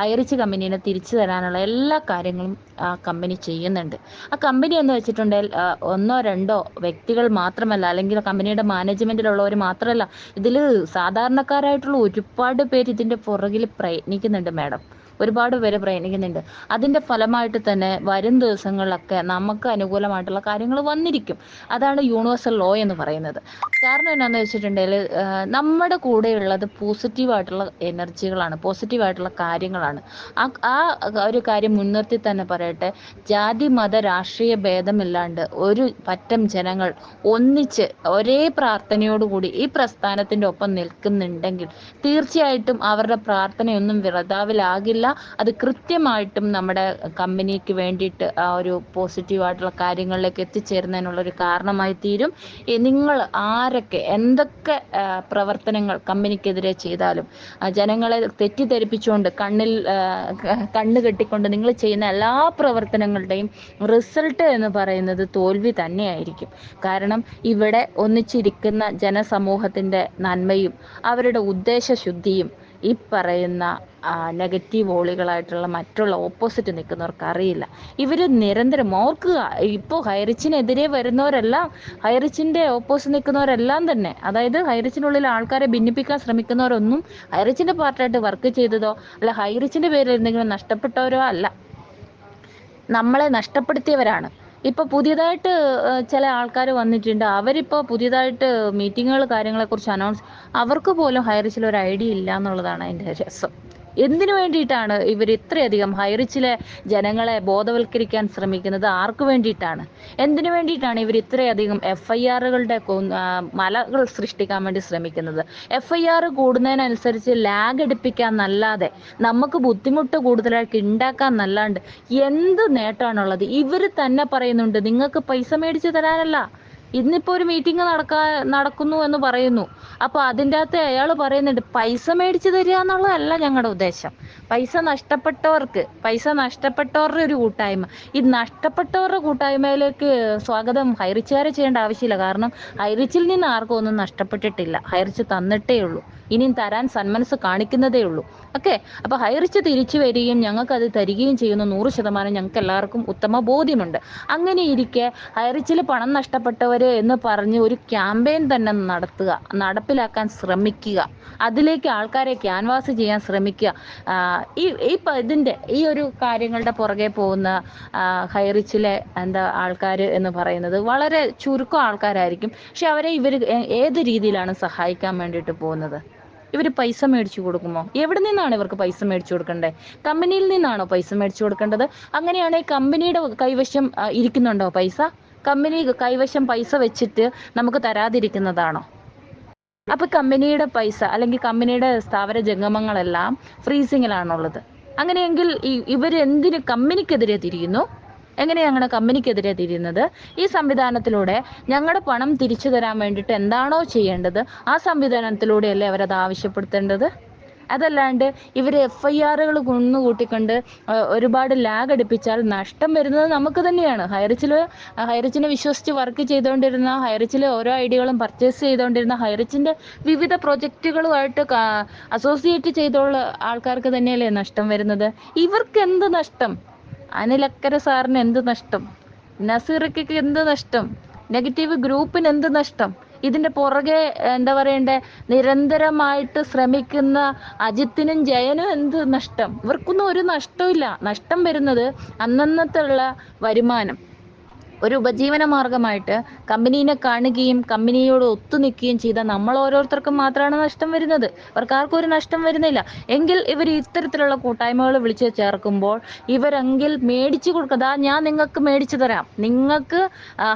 ഹൈറിച്ച് കമ്പനീനെ തിരിച്ചു തരാനുള്ള എല്ലാ കാര്യങ്ങളും ആ കമ്പനി ചെയ്യുന്നുണ്ട്. ആ കമ്പനി എന്ന് വെച്ചിട്ടുണ്ടെങ്കിൽ ഒന്നോ രണ്ടോ വ്യക്തികൾ മാത്രമല്ല, അല്ലെങ്കിൽ കമ്പനിയുടെ മാനേജ്മെന്റിലുള്ളവർ മാത്രമല്ല, ഇതിൽ സാധാരണക്കാരായിട്ടുള്ള ഒരുപാട് പേര് ഇതിൻ്റെ പുറകിൽ പ്രയത്നിക്കുന്നുണ്ട് മാഡം. ഒരുപാട് പേര് പ്രയത്നിക്കുന്നുണ്ട്. അതിൻ്റെ ഫലമായിട്ട് തന്നെ വരും ദിവസങ്ങളിലൊക്കെ നമുക്ക് അനുകൂലമായിട്ടുള്ള കാര്യങ്ങൾ വന്നിരിക്കും. അതാണ് യൂണിവേഴ്സൽ ലോ എന്ന് പറയുന്നത്. കാരണം എന്നാന്ന് വെച്ചിട്ടുണ്ടെങ്കിൽ നമ്മുടെ കൂടെയുള്ളത് പോസിറ്റീവായിട്ടുള്ള എനർജികളാണ്, പോസിറ്റീവായിട്ടുള്ള കാര്യങ്ങളാണ്. ആ ഒരു കാര്യം മുൻനിർത്തി തന്നെ പറയട്ടെ, ജാതി മത രാഷ്ട്രീയ ഭേദമില്ലാണ്ട് ഒരു പറ്റം ജനങ്ങൾ ഒന്നിച്ച് ഒരേ പ്രാർത്ഥനയോടുകൂടി ഈ പ്രസ്ഥാനത്തിൻ്റെ ഒപ്പം നിൽക്കുന്നുണ്ടെങ്കിൽ തീർച്ചയായിട്ടും അവരുടെ പ്രാർത്ഥനയൊന്നും വൃഥാവിലാകില്ല. അത് കൃത്യമായിട്ടും നമ്മുടെ കമ്പനിക്ക് വേണ്ടിയിട്ട് ആ ഒരു പോസിറ്റീവായിട്ടുള്ള കാര്യങ്ങളിലേക്ക് എത്തിച്ചേരുന്നതിനുള്ളൊരു കാരണമായി തീരും. നിങ്ങൾ ആരൊക്കെ എന്തൊക്കെ പ്രവർത്തനങ്ങൾ കമ്പനിക്കെതിരെ ചെയ്താലും, ജനങ്ങളെ തെറ്റിദ്ധരിപ്പിച്ചുകൊണ്ട് കണ്ണ് കെട്ടിക്കൊണ്ട് നിങ്ങൾ ചെയ്യുന്ന എല്ലാ പ്രവർത്തനങ്ങളുടെയും റിസൾട്ട് എന്ന് പറയുന്നത് തോൽവി തന്നെയായിരിക്കും. കാരണം ഇവിടെ ഒന്നിച്ചിരിക്കുന്ന ജനസമൂഹത്തിൻ്റെ നന്മയും അവരുടെ ഉദ്ദേശശുദ്ധിയും ഈ പറയുന്ന നെഗറ്റീവ് വോളികളായിട്ടുള്ള മറ്റുള്ള ഓപ്പോസിറ്റ് നിൽക്കുന്നവർക്ക് അറിയില്ല. ഇവർ നിരന്തരം ഓർക്കുക, ഇപ്പോൾ ഹൈറിച്ചിനെതിരെ വരുന്നവരെല്ലാം, ഹൈറിച്ചിൻ്റെ ഓപ്പോസിറ്റ് നിൽക്കുന്നവരെല്ലാം തന്നെ, അതായത് ഹൈറിച്ചിനുള്ളിൽ ആൾക്കാരെ ഭിന്നിപ്പിക്കാൻ ശ്രമിക്കുന്നവരൊന്നും ഹൈറിച്ചിൻ്റെ പാർട്ടായിട്ട് വർക്ക് ചെയ്തതോ അല്ല ഹൈറിച്ചിൻ്റെ പേരിൽ എന്തെങ്കിലും നഷ്ടപ്പെട്ടവരോ അല്ല, നമ്മളെ നഷ്ടപ്പെടുത്തിയവരാണ്. ഇപ്പോൾ പുതിയതായിട്ട് ചില ആൾക്കാർ വന്നിട്ടുണ്ട്. അവരിപ്പോൾ പുതിയതായിട്ട് മീറ്റിങ്ങുകൾ കാര്യങ്ങളെക്കുറിച്ച് അനൗൺസ്, അവർക്ക് പോലും ഹൈറിച്ചിൽ ഒരു ഐഡിയ ഇല്ല എന്നുള്ളതാണ് അതിൻ്റെ രസം. എന്തിനു വേണ്ടിയിട്ടാണ് ഇവർ ഇത്രയധികം ഹൈറിച്ചിലെ ജനങ്ങളെ ബോധവൽക്കരിക്കാൻ ശ്രമിക്കുന്നത്? ആർക്ക് വേണ്ടിയിട്ടാണ്? എന്തിനു വേണ്ടിയിട്ടാണ് ഇവർ ഇത്രയധികം FIR-കളുടെ മലകൾ സൃഷ്ടിക്കാൻ വേണ്ടി ശ്രമിക്കുന്നത്? FIR കൂടുന്നതിനനുസരിച്ച് ലാഗ് അടിപ്പിക്കാൻ നല്ലാതെ, നമുക്ക് ബുദ്ധിമുട്ട് കൂടുതലായിട്ട് ഉണ്ടാക്കാൻ നല്ലാണ്ട് എന്ത് നേട്ടമാണുള്ളത്? ഇവർ തന്നെ പറയുന്നുണ്ട് നിങ്ങൾക്ക് പൈസ മേടിച്ച് തരാനല്ല. ഇന്നിപ്പോൾ ഒരു മീറ്റിംഗ് നടക്കുന്നു എന്ന് പറയുന്നു. അപ്പോൾ അതിൻ്റെ അകത്ത് അയാൾ പറയുന്നുണ്ട് പൈസ മേടിച്ച് തരിക എന്നുള്ളതല്ല ഞങ്ങളുടെ ഉദ്ദേശം. പൈസ നഷ്ടപ്പെട്ടവരുടെ ഒരു കൂട്ടായ്മ. ഈ നഷ്ടപ്പെട്ടവരുടെ കൂട്ടായ്മയിലേക്ക് സ്വാഗതം ഹൈറിച്ചുകാരെ ചെയ്യേണ്ട ആവശ്യമില്ല. കാരണം ഹൈറിച്ചിൽ നിന്ന് ആർക്കും ഒന്നും നഷ്ടപ്പെട്ടിട്ടില്ല. ഹൈറിച്ച് തന്നിട്ടേ ഉള്ളൂ, ഇനിയും തരാൻ സന്മനസ് കാണിക്കുന്നതേ ഉള്ളൂ. ഓക്കെ, അപ്പോൾ ഹൈറിച്ച് തിരിച്ചു വരികയും ഞങ്ങൾക്കത് തരികയും ചെയ്യുന്ന 100% ഞങ്ങൾക്ക് എല്ലാവർക്കും ഉത്തമ ബോധ്യമുണ്ട്. അങ്ങനെ ഇരിക്കെ ഹൈറിച്ചിൽ പണം നഷ്ടപ്പെട്ടവർ എന്ന് പറഞ്ഞ് ഒരു ക്യാമ്പയിൻ തന്നെ നടപ്പിലാക്കാൻ ശ്രമിക്കുക, അതിലേക്ക് ആൾക്കാരെ ക്യാൻവാസ് ചെയ്യാൻ ശ്രമിക്കുക. ഇതിൻ്റെ ഈ ഒരു കാര്യങ്ങളുടെ പുറകെ പോകുന്ന ഹൈറിച്ചിലെ ആൾക്കാർ എന്ന് പറയുന്നത് വളരെ ചുരുക്കം ആൾക്കാരായിരിക്കും. പക്ഷെ അവരെ ഇവർ ഏത് രീതിയിലാണ് സഹായിക്കാൻ വേണ്ടിയിട്ട് പോകുന്നത്? ഇവർ പൈസ മേടിച്ചു കൊടുക്കുമോ? എവിടെ നിന്നാണ് ഇവർക്ക് പൈസ മേടിച്ചു കൊടുക്കേണ്ടത്? കമ്പനിയിൽ നിന്നാണോ പൈസ മേടിച്ചു കൊടുക്കേണ്ടത്? അങ്ങനെയാണെങ്കിൽ കമ്പനിയുടെ കൈവശം ഇരിക്കുന്നുണ്ടോ പൈസ? കമ്പനി കൈവശം പൈസ വെച്ചിട്ട് നമുക്ക് തരാതിരിക്കുന്നതാണോ? അപ്പൊ കമ്പനിയുടെ പൈസ അല്ലെങ്കിൽ കമ്പനിയുടെ സ്ഥാവര ജംഗമങ്ങളെല്ലാം ഫ്രീസിങ്ങിലാണുള്ളത്. അങ്ങനെയെങ്കിൽ ഇവരെന്തിന് കമ്പനിക്കെതിരെ തിരിയുന്നു? എങ്ങനെയാണ് കമ്പനിക്കെതിരെ തിരിയുന്നത്? ഈ സംവിധാനത്തിലൂടെ ഞങ്ങളുടെ പണം തിരിച്ചു തരാൻ വേണ്ടിയിട്ട് എന്താണോ ചെയ്യേണ്ടത് ആ സംവിധാനത്തിലൂടെയല്ലേ അവരത് ആവശ്യപ്പെടുത്തേണ്ടത്. അതല്ലാണ്ട് ഇവർ FIR-കൾ കുന്നുകൂട്ടിക്കൊണ്ട് ഒരുപാട് ലാഗ് അടുപ്പിച്ചാൽ നഷ്ടം വരുന്നത് നമുക്ക് തന്നെയാണ്. ഹൈറിച്ചിനെ വിശ്വസിച്ച് വർക്ക് ചെയ്തുകൊണ്ടിരുന്ന, ഹൈറിച്ചിലെ ഓരോ ഐഡിയകളും പർച്ചേസ് ചെയ്തുകൊണ്ടിരുന്ന, ഹൈറിച്ചിൻ്റെ വിവിധ പ്രൊജക്റ്റുകളുമായിട്ട് അസോസിയേറ്റ് ചെയ്തുള്ള ആൾക്കാർക്ക് തന്നെയല്ലേ നഷ്ടം വരുന്നത്. ഇവർക്ക് എന്ത് നഷ്ടം? അനിൽ അക്കരെ സാറിന് എന്ത് നഷ്ടം? നസീറയ്ക്ക് എന്ത് നഷ്ടം? നെഗറ്റീവ് ഗ്രൂപ്പിന് എന്ത് നഷ്ടം? ഇതിൻ്റെ പുറകെ നിരന്തരമായിട്ട് ശ്രമിക്കുന്ന അജിത്തിനും ജയനും എന്ത് നഷ്ടം? ഇവർക്കൊന്നും ഒരു നഷ്ടമില്ല. നഷ്ടം വരുന്നത് അന്നന്നത്തുള്ള വരുമാനം, ഒരു ഉപജീവന മാർഗമായിട്ട് കമ്പനീനെ കാണുകയും കമ്പനിയോട് ഒത്തുനിൽക്കുകയും ചെയ്ത നമ്മൾ ഓരോരുത്തർക്കും മാത്രമാണ് നഷ്ടം വരുന്നത്. ഇവർക്കാർക്കും ഒരു നഷ്ടം വരുന്നില്ല. എങ്കിൽ ഇവർ ഇത്തരത്തിലുള്ള കൂട്ടായ്മകൾ വിളിച്ച് ചേർക്കുമ്പോൾ ഇവരെങ്കിൽ മേടിച്ചു കൊടുക്കുക, ഞാൻ നിങ്ങൾക്ക് മേടിച്ചു തരാം, നിങ്ങൾക്ക്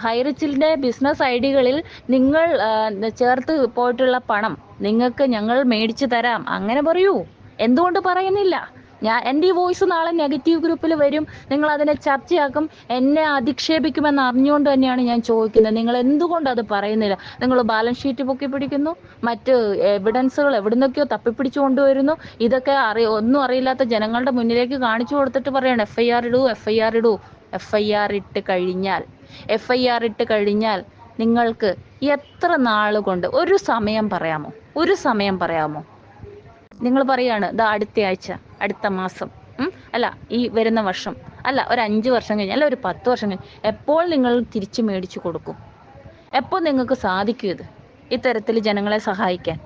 ഹൈറിച്ചിൻ്റെ ബിസിനസ് ഐഡിയകളിൽ നിങ്ങൾ ചേർത്ത് പോയിട്ടുള്ള പണം നിങ്ങൾക്ക് ഞങ്ങൾ മേടിച്ചു തരാം, അങ്ങനെ പറയൂ. എന്തുകൊണ്ട് പറയുന്നില്ല? എൻ്റെ ഈ വോയിസ് നാളെ നെഗറ്റീവ് ഗ്രൂപ്പിൽ വരും, നിങ്ങൾ അതിനെ ചർച്ചയാക്കും, എന്നെ അധിക്ഷേപിക്കുമെന്ന് അറിഞ്ഞുകൊണ്ട് തന്നെയാണ് ഞാൻ ചോദിക്കുന്നത്. നിങ്ങൾ എന്തുകൊണ്ട് അത് പറയുന്നില്ല? നിങ്ങൾ ബാലൻസ് ഷീറ്റ് പൊക്കി പിടിക്കുന്നു, മറ്റ് എവിഡൻസുകൾ എവിടുന്നൊക്കെയോ തപ്പിപ്പിടിച്ചു കൊണ്ടുവരുന്നു. ഇതൊക്കെ ഒന്നും അറിയില്ലാത്ത ജനങ്ങളുടെ മുന്നിലേക്ക് കാണിച്ചു കൊടുത്തിട്ട് പറയണം FIR ഇടൂ, FIR ഇടൂ. FIR ഇട്ട് കഴിഞ്ഞാൽ നിങ്ങൾക്ക് എത്ര നാളുകൊണ്ട് ഒരു സമയം പറയാമോ? നിങ്ങൾ പറയാണ് അടുത്ത ആഴ്ച അടുത്ത മാസം, അല്ല ഈ വരുന്ന വർഷം, അല്ല ഒരു 5 വർഷം കഴിഞ്ഞ്, അല്ല ഒരു 10 വർഷം കഴിഞ്ഞ് എപ്പോൾ നിങ്ങൾ തിരിച്ചു മേടിച്ചു കൊടുക്കും? എപ്പോൾ നിങ്ങൾക്ക് സാധിക്കും ഇത് ഇത്തരത്തിൽ ജനങ്ങളെ സഹായിക്കാൻ?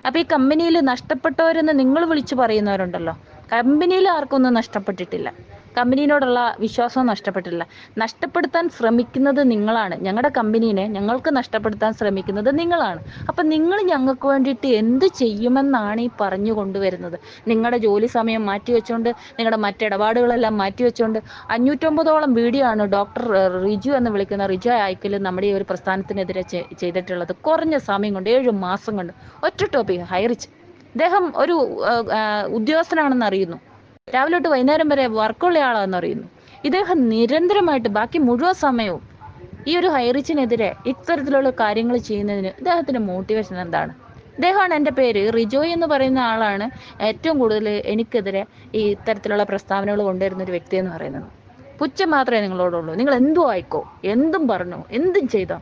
അപ്പോൾ ഈ കമ്പനിയിൽ നഷ്ടപ്പെട്ടവരെന്ന് നിങ്ങൾ വിളിച്ചു പറയുന്നവരുണ്ടല്ലോ, കമ്പനിയിൽ ആർക്കൊന്നും നഷ്ടപ്പെട്ടിട്ടില്ല, കമ്പനിയോടുള്ള വിശ്വാസവും നഷ്ടപ്പെട്ടില്ല. നഷ്ടപ്പെടുത്താൻ ശ്രമിക്കുന്നത് നിങ്ങളാണ്. ഞങ്ങളുടെ കമ്പനീനെ ഞങ്ങൾക്ക് നഷ്ടപ്പെടുത്താൻ ശ്രമിക്കുന്നത് നിങ്ങളാണ്. അപ്പം നിങ്ങൾ ഞങ്ങൾക്ക് വേണ്ടിയിട്ട് എന്ത് ചെയ്യുമെന്നാണ് ഈ പറഞ്ഞു കൊണ്ടുവരുന്നത്? നിങ്ങളുടെ ജോലി സമയം മാറ്റിവെച്ചുകൊണ്ട്, നിങ്ങളുടെ മറ്റിടപാടുകളെല്ലാം മാറ്റിവെച്ചുകൊണ്ട് 550ഓളം വീഡിയോ ആണ് ഡോക്ടർ റിജു എന്ന് വിളിക്കുന്ന റിജു ആയിക്കൽ നമ്മുടെ ഈ ഒരു പ്രസ്ഥാനത്തിനെതിരെ ചെയ്തിട്ടുള്ളത്. കുറഞ്ഞ സമയം കൊണ്ട് 7 മാസം കൊണ്ട് ഒറ്റ ടോപ്പിക് ഹൈറിച്ച്. അദ്ദേഹം ഒരു ഉദ്യോഗസ്ഥനാണെന്ന് അറിയുന്നു, രാവിലെ തൊട്ട് വൈകുന്നേരം വരെ വർക്കുള്ള ആളാണെന്ന് അറിയുന്നു. ഇദ്ദേഹം നിരന്തരമായിട്ട് ബാക്കി മുഴുവൻ സമയവും ഈ ഒരു ഹൈറിച്ചിനെതിരെ ഇത്തരത്തിലുള്ള കാര്യങ്ങൾ ചെയ്യുന്നതിന് ഇദ്ദേഹത്തിന്റെ മോട്ടിവേഷൻ എന്താണ്? ഇദ്ദേഹമാണ് എൻ്റെ പേര് റിജോയ് എന്ന് പറയുന്ന ആളാണ് ഏറ്റവും കൂടുതൽ എനിക്കെതിരെ ഈ ഇത്തരത്തിലുള്ള പ്രസ്താവനകൾ കൊണ്ടുവരുന്ന ഒരു വ്യക്തി എന്ന് പറയുന്നത്. പുച്ഛം മാത്രമേ നിങ്ങളോടുള്ളൂ. നിങ്ങൾ എന്തും ആയിക്കോ, എന്തും പറഞ്ഞോ, എന്തും ചെയ്തോ,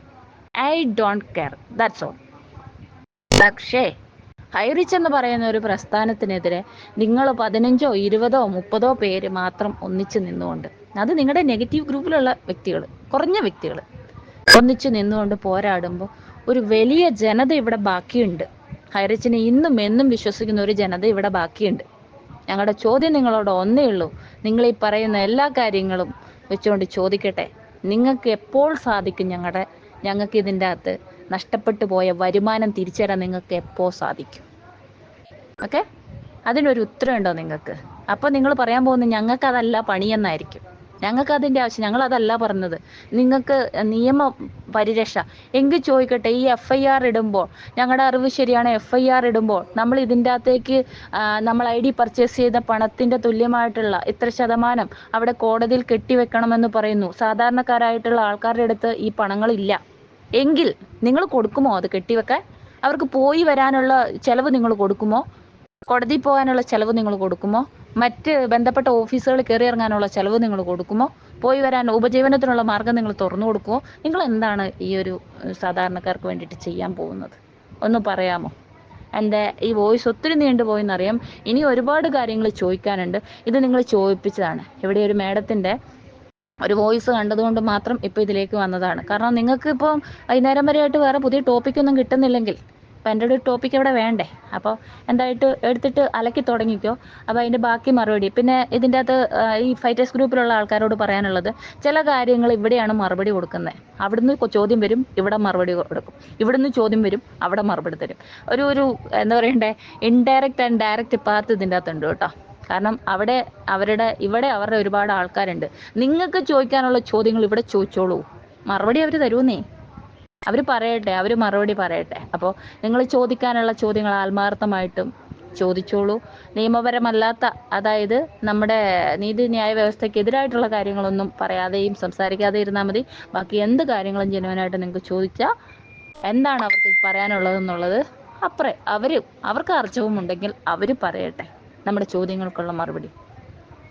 I don't care, that's all. പക്ഷേ ഹൈറിച്ച് എന്ന് പറയുന്ന ഒരു പ്രസ്ഥാനത്തിനെതിരെ നിങ്ങൾ 15ഓ 20ഓ 30ഓ പേര് മാത്രം ഒന്നിച്ചു നിന്നുകൊണ്ട്, അത് നിങ്ങളുടെ നെഗറ്റീവ് ഗ്രൂപ്പിലുള്ള വ്യക്തികൾ, കുറഞ്ഞ വ്യക്തികൾ ഒന്നിച്ചു നിന്നുകൊണ്ട് പോരാടുമ്പോൾ ഒരു വലിയ ജനത ഇവിടെ ബാക്കിയുണ്ട്. ഹൈറിച്ചിനെ ഇന്നും എന്നും വിശ്വസിക്കുന്ന ഒരു ജനത ഇവിടെ ബാക്കിയുണ്ട്. ഞങ്ങളുടെ ചോദ്യം നിങ്ങളോട് ഒന്നേ ഉള്ളൂ. നിങ്ങൾ ഈ പറയുന്ന എല്ലാ കാര്യങ്ങളും വെച്ചുകൊണ്ട് ചോദിക്കട്ടെ, നിങ്ങൾക്ക് എപ്പോൾ സാധിക്കും ഞങ്ങൾക്ക് ഇതിൻ്റെ അകത്ത് നഷ്ടപ്പെട്ടു പോയ വരുമാനം തിരിച്ചു തരാൻ നിങ്ങൾക്ക് എപ്പോൾ സാധിക്കും? ഓക്കെ, അതിനൊരു ഉത്തരം ഉണ്ടോ നിങ്ങൾക്ക്? അപ്പോൾ നിങ്ങൾ പറയാൻ പോകുന്നത് ഞങ്ങൾക്ക് അതല്ല പണിയെന്നായിരിക്കും. ഞങ്ങൾക്ക് അതിൻ്റെ ആവശ്യം, ഞങ്ങളതല്ല പറഞ്ഞത്. നിങ്ങൾക്ക് നിയമ പരിരക്ഷ എങ്കിൽ ചോദിക്കട്ടെ. ഈ FIR ഇടുമ്പോൾ, ഞങ്ങളുടെ അറിവ് ശരിയാണ്, FIR ഇടുമ്പോൾ നമ്മൾ ഇതിൻ്റെ അകത്തേക്ക് നമ്മൾ ID പർച്ചേസ് ചെയ്ത പണത്തിൻ്റെ തുല്യമായിട്ടുള്ള ഇത്ര ശതമാനം അവിടെ കോടതിയിൽ കെട്ടിവെക്കണമെന്ന് പറയുന്നു. സാധാരണക്കാരായിട്ടുള്ള ആൾക്കാരുടെ അടുത്ത് ഈ പണങ്ങളില്ല എങ്കിൽ നിങ്ങൾ കൊടുക്കുമോ അത് കെട്ടിവെക്കാൻ? അവർക്ക് പോയി വരാനുള്ള ചെലവ് നിങ്ങൾ കൊടുക്കുമോ? കോടതി പോകാനുള്ള ചെലവ് നിങ്ങൾ കൊടുക്കുമോ? മറ്റ് ബന്ധപ്പെട്ട ഓഫീസുകളിൽ കയറി ഇറങ്ങാനുള്ള ചെലവ് നിങ്ങൾ കൊടുക്കുമോ? പോയി വരാൻ ഉപജീവനത്തിനുള്ള മാർഗം നിങ്ങൾ തുറന്നു കൊടുക്കുമോ? നിങ്ങൾ എന്താണ് ഈ ഒരു സാധാരണക്കാർക്ക് വേണ്ടിയിട്ട് ചെയ്യാൻ പോകുന്നത്? ഒന്ന് പറയാമോ? എൻ്റെ ഈ വോയിസ് ഒത്തിരി നീണ്ടുപോയെന്നറിയാം. ഇനി ഒരുപാട് കാര്യങ്ങൾ ചോദിക്കാനുണ്ട്. ഇത് നിങ്ങൾ ചോദിപ്പിച്ചതാണ്. ഇവിടെ ഒരു മേഡത്തിൻ്റെ ഒരു വോയിസ് കണ്ടതുകൊണ്ട് മാത്രം ഇപ്പോൾ ഇതിലേക്ക് വന്നതാണ്. കാരണം നിങ്ങൾക്ക് ഇപ്പം വൈകുന്നേരം വരെയായിട്ട് വേറെ പുതിയ ടോപ്പിക്കൊന്നും കിട്ടുന്നില്ലെങ്കിൽ അപ്പം എൻ്റെ ഒരു ടോപ്പിക്ക് ഇവിടെ വേണ്ടേ? അപ്പോൾ എന്തായിട്ട് എടുത്തിട്ട് അലക്കി തുടങ്ങിക്കോ. അപ്പോൾ അതിൻ്റെ ബാക്കി മറുപടി. പിന്നെ ഇതിൻ്റെ അകത്ത് ഈ ഫൈറ്റേഴ്സ് ഗ്രൂപ്പിലുള്ള ആൾക്കാരോട് പറയാനുള്ളത്, ചില കാര്യങ്ങൾ ഇവിടെയാണ് മറുപടി കൊടുക്കുന്നത്. അവിടുന്ന് ചോദ്യം വരും, ഇവിടെ മറുപടി കൊടുക്കും. ഇവിടുന്ന് ചോദ്യം വരും, അവിടെ മറുപടി തരും. ഒരു എന്താ പറയണ്ടേ, ഇൻഡയറക്റ്റ് ആൻഡ് ഡയറക്റ്റ് പാത്ത് ഇതിൻ്റെ അകത്തുണ്ട് കേട്ടോ. കാരണം ഇവിടെ അവരുടെ ഒരുപാട് ആൾക്കാരുണ്ട്. നിങ്ങൾക്ക് ചോദിക്കാനുള്ള ചോദ്യങ്ങൾ ഇവിടെ ചോദിച്ചോളൂ, മറുപടി അവർ തരുമെന്നേ. അവർ പറയട്ടെ, അവർ മറുപടി പറയട്ടെ. അപ്പോൾ നിങ്ങൾ ചോദിക്കാനുള്ള ചോദ്യങ്ങൾ ആത്മാർത്ഥമായിട്ടും ചോദിച്ചോളൂ. നിയമപരമല്ലാത്ത, അതായത് നമ്മുടെ നീതിന്യായ വ്യവസ്ഥയ്ക്ക് എതിരായിട്ടുള്ള കാര്യങ്ങളൊന്നും പറയാതെയും സംസാരിക്കാതെ ഇരുന്നാൽ മതി. ബാക്കി എന്ത് കാര്യങ്ങളും ജനുവനായിട്ട് നിങ്ങൾക്ക് ചോദിച്ചാൽ എന്താണ് അവർക്ക് പറയാനുള്ളതെന്നുള്ളത് അവർക്ക് ആർജവമുണ്ടെങ്കിൽ അവർ പറയട്ടെ നമ്മുടെ ചോദ്യങ്ങൾക്കുള്ള മറുപടി.